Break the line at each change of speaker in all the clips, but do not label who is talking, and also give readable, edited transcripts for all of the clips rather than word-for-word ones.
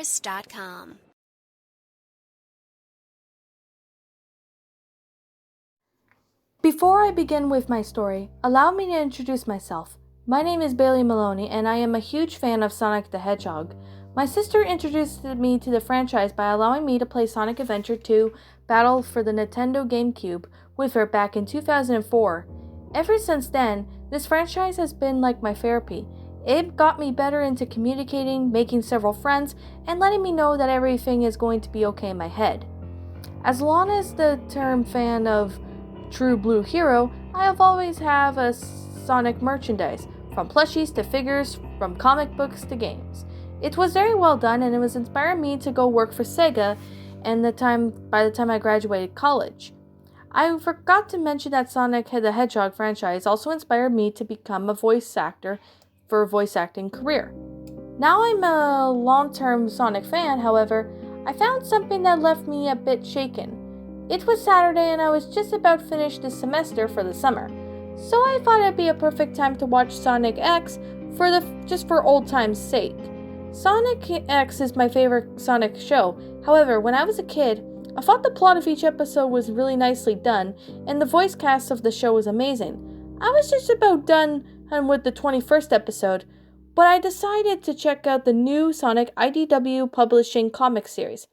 SonicWars.com.
Before I begin with my story, allow me to introduce myself. My name is Bailey Maloney, and I am a huge fan of Sonic the Hedgehog. My sister introduced me to the franchise by allowing me to play Sonic Adventure 2 Battle for the Nintendo GameCube with her back in 2004. Ever since then, this franchise has been like my therapy. It got me better into communicating, making several friends, and letting me know that everything is going to be okay in my head. As long as the term fan of True Blue Hero, I have always have a Sonic merchandise, from plushies to figures, from comic books to games. It was very well done, and it was inspiring me to go work for Sega by the time I graduated college. I forgot to mention that Sonic the Hedgehog franchise also inspired me to become a voice actor for a voice acting career. Now I'm a long-term Sonic fan, however, I found something that left me a bit shaken. It was Saturday and I was just about finished the semester for the summer, so I thought it'd be a perfect time to watch Sonic X just for old time's sake. Sonic X is my favorite Sonic show. However, when I was a kid, I thought the plot of each episode was really nicely done, and the voice cast of the show was amazing. I was just about done with the 21st episode, but I decided to check out the new Sonic IDW Publishing comic series.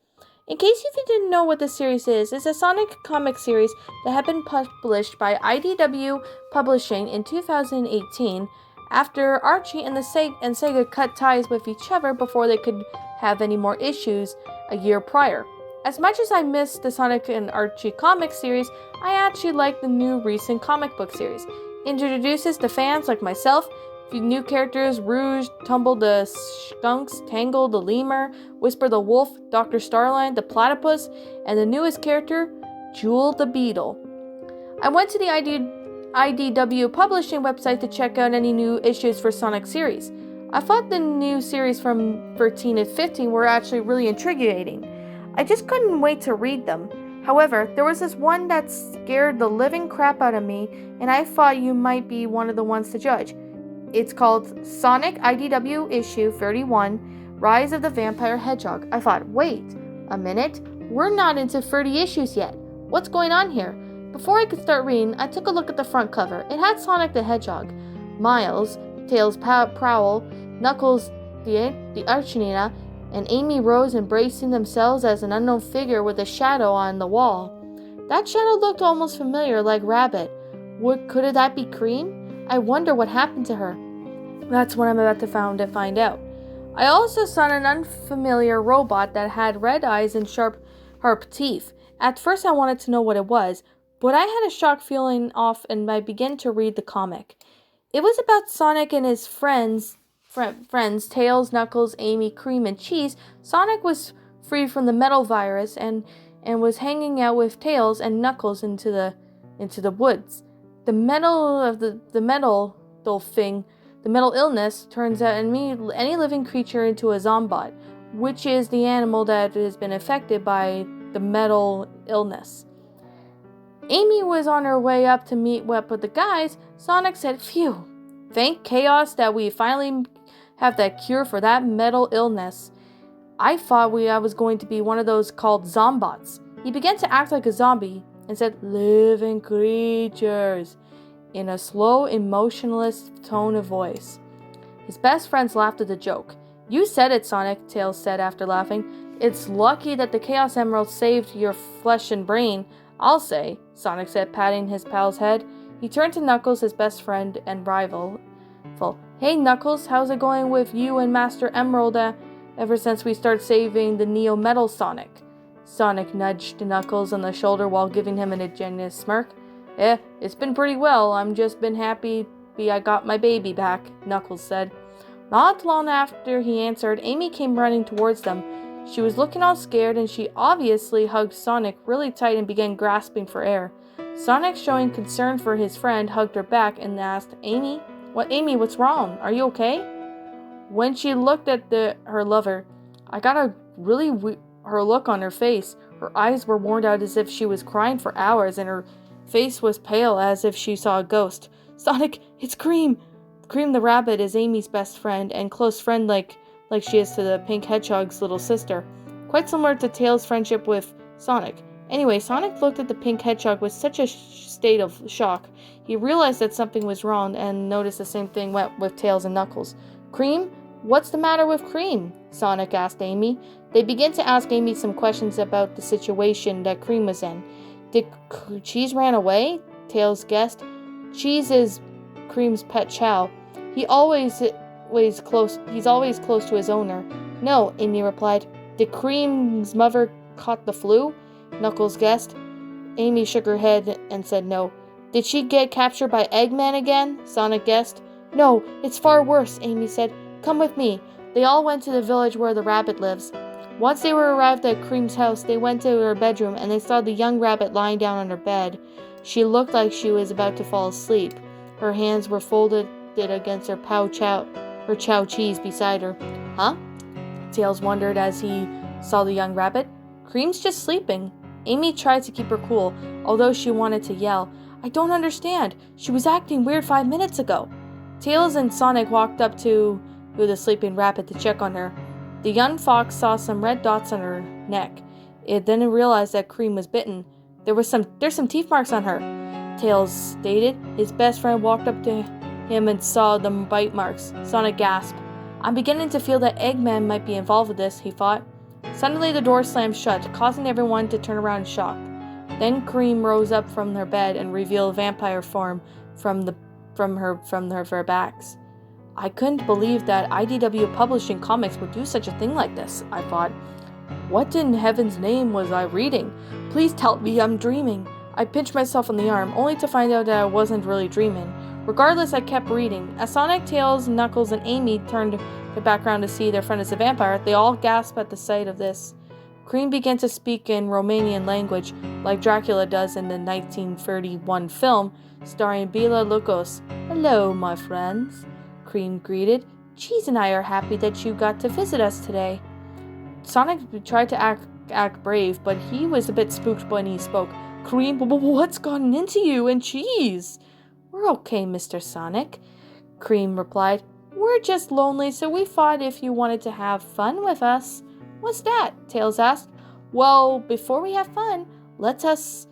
In case you didn't know what the series is, it's a Sonic comic series that had been published by IDW Publishing in 2018 after Archie and Sega cut ties with each other before they could have any more issues a year prior. As much as I missed the Sonic and Archie comic series, I actually like the new recent comic book series. It introduces the fans like myself, new characters: Rouge, Tumble the Skunks, Tangle the Lemur, Whisper the Wolf, Dr. Starline the Platypus, and the newest character, Jewel the Beetle. I went to the IDW Publishing website to check out any new issues for Sonic series. I thought the new series from 13 and 15 were actually really intriguing. I just couldn't wait to read them. However, there was this one that scared the living crap out of me, and I thought you might be one of the ones to judge. It's called Sonic IDW Issue 31, Rise of the Vampire Hedgehog. I thought, wait a minute, we're not into 30 issues yet. What's going on here? Before I could start reading, I took a look at the front cover. It had Sonic the Hedgehog, Miles, Tails Prowl, Knuckles the Archinina, and Amy Rose embracing themselves as an unknown figure with a shadow on the wall. That shadow looked almost familiar, like Rabbit. Could that be Cream? I wonder what happened to her. That's what I'm about to find out. I also saw an unfamiliar robot that had red eyes and sharp teeth. At first I wanted to know what it was, but I had a shock feeling off and I began to read the comic. It was about Sonic and his friends, Tails, Knuckles, Amy, Cream, and Cheese. Sonic was free from the metal virus and was hanging out with Tails and Knuckles into the woods. The metal illness turns out any living creature into a zombot, which is the animal that has been affected by the metal illness. Amy was on her way up to meet up with the guys. Sonic said, "Phew, thank Chaos that we finally have that cure for that metal illness. I thought I was going to be one of those called zombots." He began to act like a zombie and said, "Living creatures," in a slow, emotionless tone of voice. His best friends laughed at the joke. "You said it, Sonic," Tails said after laughing. "It's lucky that the Chaos Emerald saved your flesh and brain, I'll say," Sonic said, patting his pal's head. He turned to Knuckles, his best friend and rival. "Hey Knuckles, how's it going with you and Master Emerald ever since we started saving the Neo Metal Sonic?" Sonic nudged Knuckles on the shoulder while giving him an ingenious smirk. It's been pretty well. I'm just been happy I got my baby back," Knuckles said. Not long after he answered, Amy came running towards them. She was looking all scared, and she obviously hugged Sonic really tight and began grasping for air. Sonic, showing concern for his friend, hugged her back and asked, Amy, what's wrong? Are you okay?" When she looked at her lover, I got her look on her face. Her eyes were worn out as if she was crying for hours, and her face was pale as if she saw a ghost. "Sonic, it's Cream!" Cream the rabbit is Amy's best friend and close friend like like she is to the pink hedgehog's little sister, quite similar to Tails' friendship with Sonic. Anyway, Sonic looked at the pink hedgehog with such a state of shock. He realized that something was wrong and noticed the same thing went with Tails and Knuckles. "Cream? What's the matter with Cream?" Sonic asked Amy. They began to ask Amy some questions about the situation that Cream was in. "Did Cheese ran away?" Tails guessed. "Cheese is Cream's pet chow. He's always close to his owner." "No," Amy replied. "Did Cream's mother caught the flu?" Knuckles guessed. Amy shook her head and said no. "Did she get captured by Eggman again?" Sonic guessed. "No, it's far worse," Amy said. "Come with me." They all went to the village where the rabbit lives. Once they were arrived at Cream's house, they went to her bedroom and they saw the young rabbit lying down on her bed. She looked like she was about to fall asleep. Her hands were folded against her chow cheese beside her. "Huh?" Tails wondered as he saw the young rabbit. "Cream's just sleeping." Amy tried to keep her cool, although she wanted to yell, "I don't understand. She was acting weird 5 minutes ago." Tails and Sonic walked up to the sleeping rabbit to check on her. The young fox saw some red dots on her neck. It then realized that Cream was bitten. There's some teeth marks on her," Tails stated. His best friend walked up to him and saw the bite marks. Sonic gasped. "I'm beginning to feel that Eggman might be involved with this," he thought. Suddenly the door slammed shut, causing everyone to turn around in shock. Then Cream rose up from her bed and revealed vampire form from her backs. "I couldn't believe that IDW Publishing Comics would do such a thing like this," I thought. "What in heaven's name was I reading? Please tell me I'm dreaming." I pinched myself on the arm, only to find out that I wasn't really dreaming. Regardless, I kept reading. As Sonic, Tails, Knuckles, and Amy turned the background to see their friend as a vampire, they all gasped at the sight of this. Cream began to speak in Romanian language, like Dracula does in the 1931 film starring Bela Lukos. "Hello, my friends," Cream greeted. "Cheese and I are happy that you got to visit us today." Sonic tried to act brave, but he was a bit spooked when he spoke. "Cream, what's gotten into you and Cheese?" "We're okay, Mr. Sonic," Cream replied. "We're just lonely, so we thought if you wanted to have fun with us." "What's that?" Tails asked. "Well, before we have fun, let us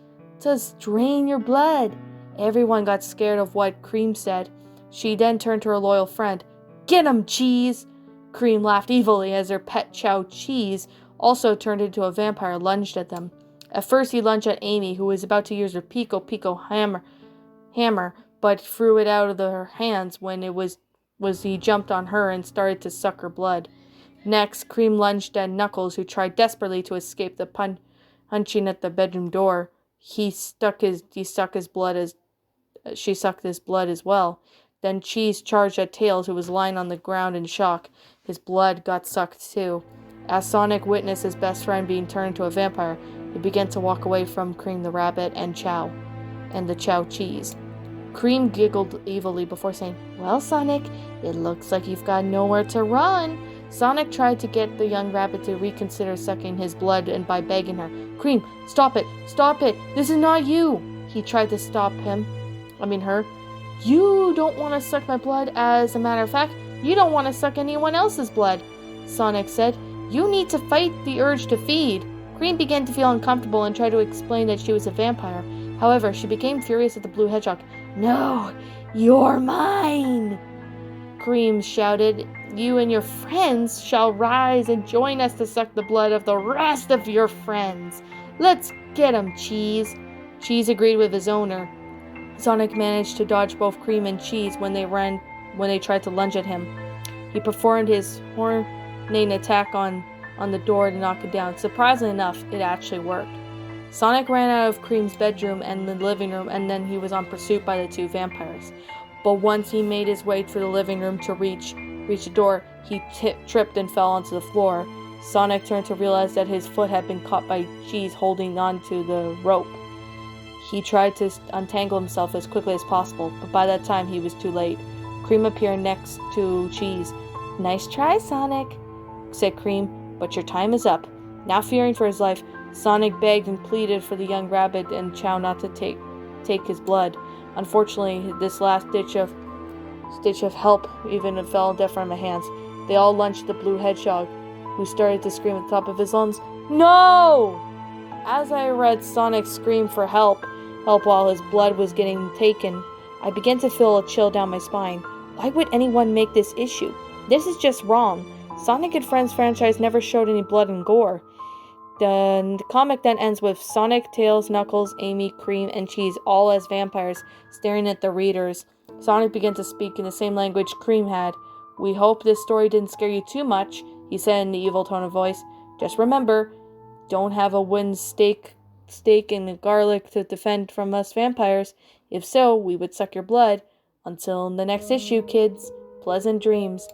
drain your blood." Everyone got scared of what Cream said. She then turned to her loyal friend. "Get him, Cheese!" Cream laughed evilly as her pet chow Cheese also turned into a vampire and lunged at them. At first he lunged at Amy, who was about to use her Pico hammer, but threw it out of her hands when he jumped on her and started to suck her blood. Next, Cream lunged at Knuckles, who tried desperately to escape the punching at the bedroom door. She sucked his blood as well. Then Cheese charged at Tails, who was lying on the ground in shock. His blood got sucked too. As Sonic witnessed his best friend being turned into a vampire, he began to walk away from Cream the rabbit and the chow Cheese. Cream giggled evilly before saying, "Well, Sonic, it looks like you've got nowhere to run." Sonic tried to get the young rabbit to reconsider sucking his blood and by begging her, "Cream, stop it, this is not you." He tried to stop her. "You don't want to suck my blood. As a matter of fact, you don't want to suck anyone else's blood," Sonic said. "You need to fight the urge to feed." Cream began to feel uncomfortable and tried to explain that she was a vampire. However, she became furious at the blue hedgehog. "No, you're mine!" Cream shouted. "You and your friends shall rise and join us to suck the blood of the rest of your friends. Let's get 'em, Cheese." Cheese agreed with his owner. Sonic managed to dodge both Cream and Cheese when they tried to lunge at him. He performed his hornate attack on the door to knock it down. Surprisingly enough, it actually worked. Sonic ran out of Cream's bedroom and the living room, and then he was on pursuit by the two vampires. But once he made his way through the living room to reach the door, he tripped and fell onto the floor. Sonic turned to realize that his foot had been caught by Cheese holding onto the rope. He tried to untangle himself as quickly as possible, but by that time he was too late. Cream appeared next to Cheese. "Nice try, Sonic," said Cream, "but your time is up." Now fearing for his life, Sonic begged and pleaded for the young rabbit and Chow not to take his blood. Unfortunately, this last ditch of help even fell dead from my hands. They all lunged at the blue hedgehog, who started to scream at the top of his lungs, "No!" As I read Sonic scream for help while his blood was getting taken, I began to feel a chill down my spine. Why would anyone make this issue? This is just wrong. Sonic and Friends franchise never showed any blood and gore. The comic then ends with Sonic, Tails, Knuckles, Amy, Cream, and Cheese all as vampires staring at the readers. Sonic began to speak in the same language Cream had. "We hope this story didn't scare you too much," he said in the evil tone of voice. "Just remember, don't have a wooden steak in the garlic to defend from us vampires. If so, we would suck your blood. Until the next issue, kids. Pleasant dreams."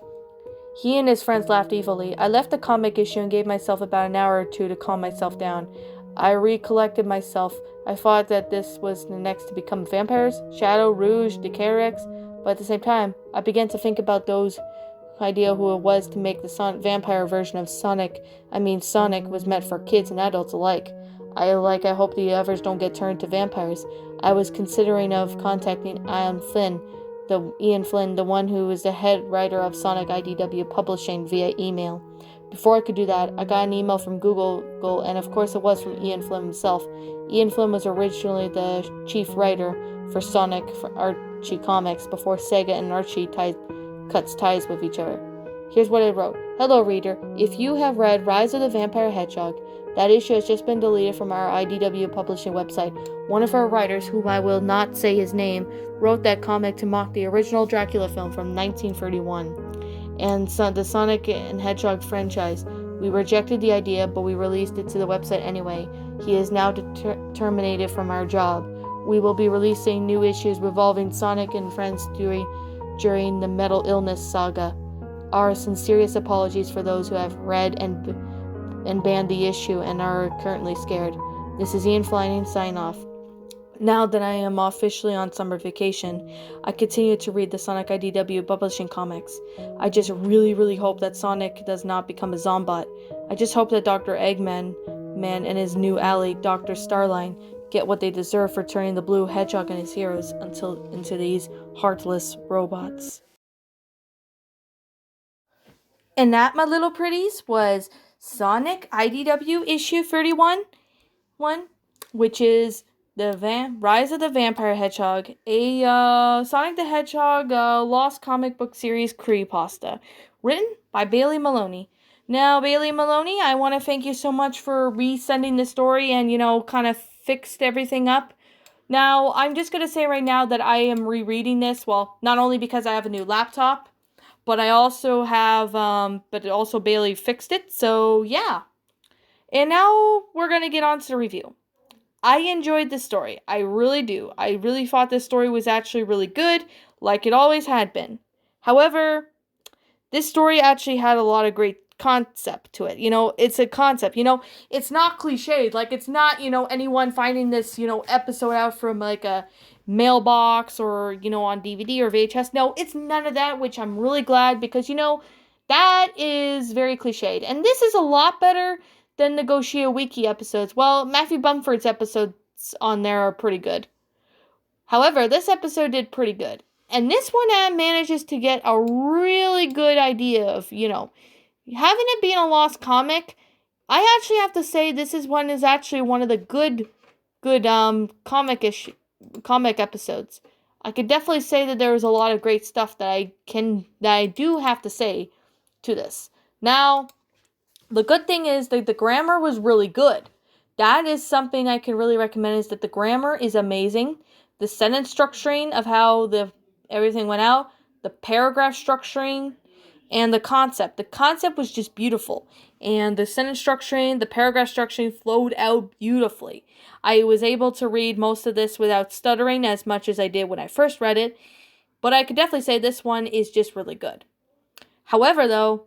He and his friends laughed evilly. I left the comic issue and gave myself about an hour or two to calm myself down. I recollected myself. I thought that this was the next to become vampires, Shadow, Rouge, the Carex, but at the same time, I began to think about those idea who it was to make the vampire version of Sonic. Sonic was meant for kids and adults alike. I hope the others don't get turned to vampires. I was considering of contacting Ian Flynn, the one who is the head writer of Sonic IDW Publishing, via email. Before I could do that, I got an email from Google, and of course it was from Ian Flynn himself. Ian Flynn was originally the chief writer for Sonic for Archie Comics before Sega and Archie cuts ties with each other. Here's what I wrote. "Hello, reader. If you have read Rise of the Vampire Hedgehog, that issue has just been deleted from our IDW publishing website. One of our writers, whom I will not say his name, wrote that comic to mock the original Dracula film from 1931 and the Sonic and Hedgehog franchise. We rejected the idea, but we released it to the website anyway. He is now terminated from our job. We will be releasing new issues revolving Sonic and friends during the Mental Illness saga. Our sincerest apologies for those who have read and banned the issue and are currently scared. This is Ian Flynn, sign off." Now that I am officially on summer vacation, I continue to read the Sonic IDW publishing comics. I just really hope that Sonic does not become a zombot. I just hope that Dr. Eggman and his new ally, Dr. Starline, get what they deserve for turning the blue hedgehog and his heroes into these heartless robots. And that, my little pretties, was Sonic IDW issue 31, which is the Rise of the Vampire Hedgehog, a Sonic the Hedgehog lost comic book series creepypasta, written by Bailey Maloney. Now, Bailey Maloney, I want to thank you so much for resending the story and, kind of fixed everything up. Now, I'm just going to say right now that I am rereading this, well, not only because I have a new laptop, but I also have, but also Bailey fixed it, so yeah. And now we're going to get on to the review. I enjoyed this story. I really do. I really thought this story was actually really good, like it always had been. However, this story actually had a lot of great concept to it. It's a concept. It's not cliched. Like, it's not, anyone finding this, episode out from, like, a mailbox or, on DVD or VHS. No, it's none of that, which I'm really glad because, that is very cliched. And this is a lot better than the Goshia Wiki episodes. Well, Matthew Bumford's episodes on there are pretty good. However, this episode did pretty good. And this one manages to get a really good idea of, having it being a lost comic. I actually have to say this is actually one of the good comic episodes. I could definitely say that there was a lot of great stuff that I do have to say to this. Now, the good thing is that the grammar was really good. That is something I can really recommend, is that the grammar is amazing. The sentence structuring of how everything went out, the paragraph structuring, and the concept. The concept was just beautiful. And the sentence structuring, the paragraph structuring flowed out beautifully. I was able to read most of this without stuttering as much as I did when I first read it. But I could definitely say this one is just really good. However, though,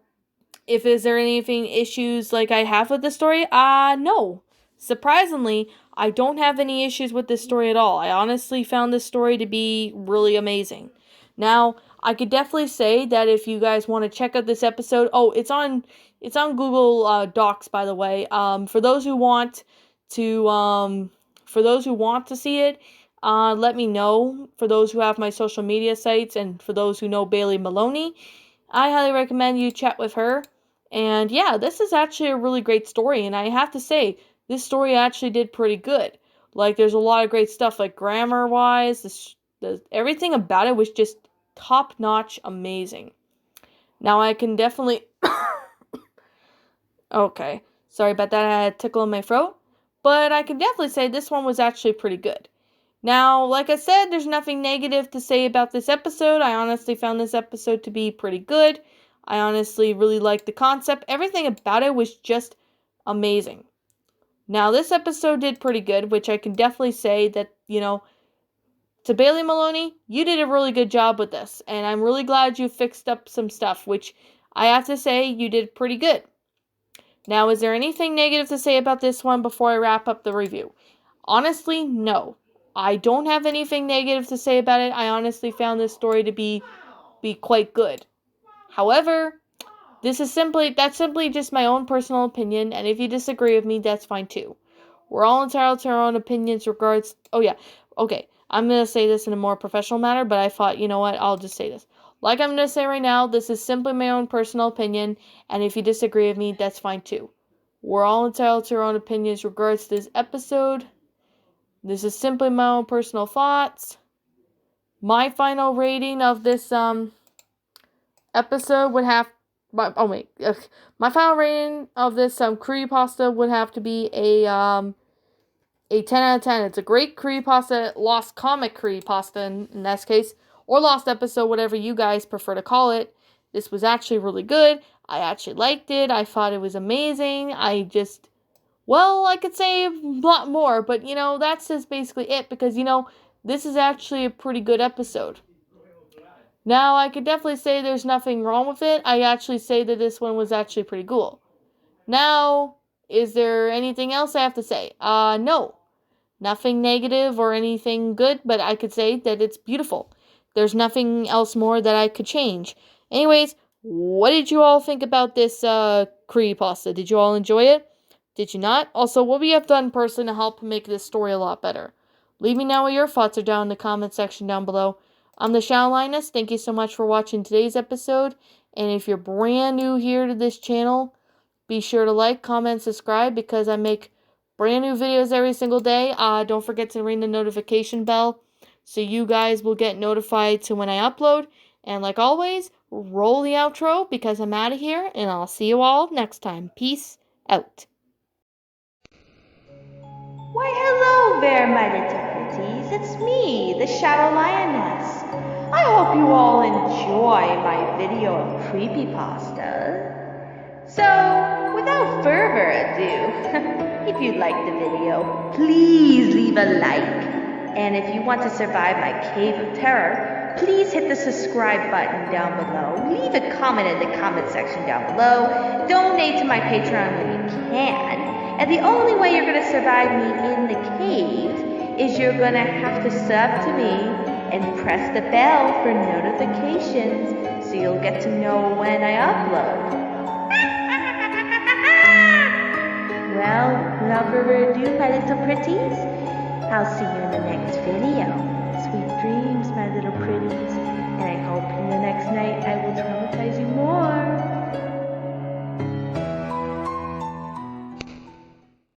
is there anything issues like I have with the story? No. Surprisingly, I don't have any issues with this story at all. I honestly found this story to be really amazing. Now, I could definitely say that if you guys want to check out this episode, it's on Google Docs, by the way. For those who want to see it, let me know. For those who have my social media sites and for those who know Bailey Maloney, I highly recommend you chat with her. And yeah, this is actually a really great story, and I have to say, this story actually did pretty good. Like, there's a lot of great stuff, like grammar-wise, everything about it was just top-notch amazing. Now, I can definitely... Okay, sorry about that, I had a tickle in my throat. But I can definitely say this one was actually pretty good. Now, like I said, there's nothing negative to say about this episode. I honestly found this episode to be pretty good. I honestly really liked the concept. Everything about it was just amazing. Now, this episode did pretty good, which I can definitely say that, to Bailey Maloney, you did a really good job with this. And I'm really glad you fixed up some stuff, which I have to say you did pretty good. Now, is there anything negative to say about this one before I wrap up the review? Honestly, no. I don't have anything negative to say about it. I honestly found this story to be quite good. However, that's simply just my own personal opinion, and if you disagree with me, that's fine too. We're all entitled to our own opinions regards... Oh yeah, okay, I'm going to say this in a more professional manner, but I thought, you know what, I'll just say this. Like I'm going to say right now, this is simply my own personal opinion, and if you disagree with me, that's fine too. We're all entitled to our own opinions regards to this episode. This is simply my own personal thoughts. My final rating of this episode would have... my final rating of this creepypasta would have to be a 10 out of 10. It's a great creepypasta, lost comic creepypasta in this case, or lost episode, whatever you guys prefer to call it. This was actually really good. I actually liked it. I thought it was amazing. I could say a lot more, but that's just basically it, because this is actually a pretty good episode. Now, I could definitely say there's nothing wrong with it. I actually say that this one was actually pretty cool. Now, is there anything else I have to say? No. Nothing negative or anything good, but I could say that it's beautiful. There's nothing else more that I could change. Anyways, what did you all think about this creepypasta? Did you all enjoy it? Did you not? Also, what would you have done personally to help make this story a lot better? Leave me know what your thoughts are down in the comment section down below. I'm the Shadow Linus. Thank you so much for watching today's episode. And if you're brand new here to this channel, be sure to like, comment, subscribe, because I make brand new videos every single day. Don't forget to ring the notification bell so you guys will get notified to when I upload. And like always, roll the outro, because I'm out of here, and I'll see you all next time. Peace out.
Why, hello there, my little pretties. It's me, the Shadow Lioness. I hope you all enjoy my video of creepypasta. So, without further ado, if you liked the video, please leave a like. And if you want to survive my cave of terror, please hit the subscribe button down below. Leave a comment in the comment section down below. Donate to my Patreon when you can. And the only way you're going to survive me in the cave is you're going to have to sub to me and press the bell for notifications so you'll get to know when I upload. Well, without further ado, my little pretties, I'll see you in the next video. Sweet dreams, my little pretties, and I hope in the next night I will traumatize you more.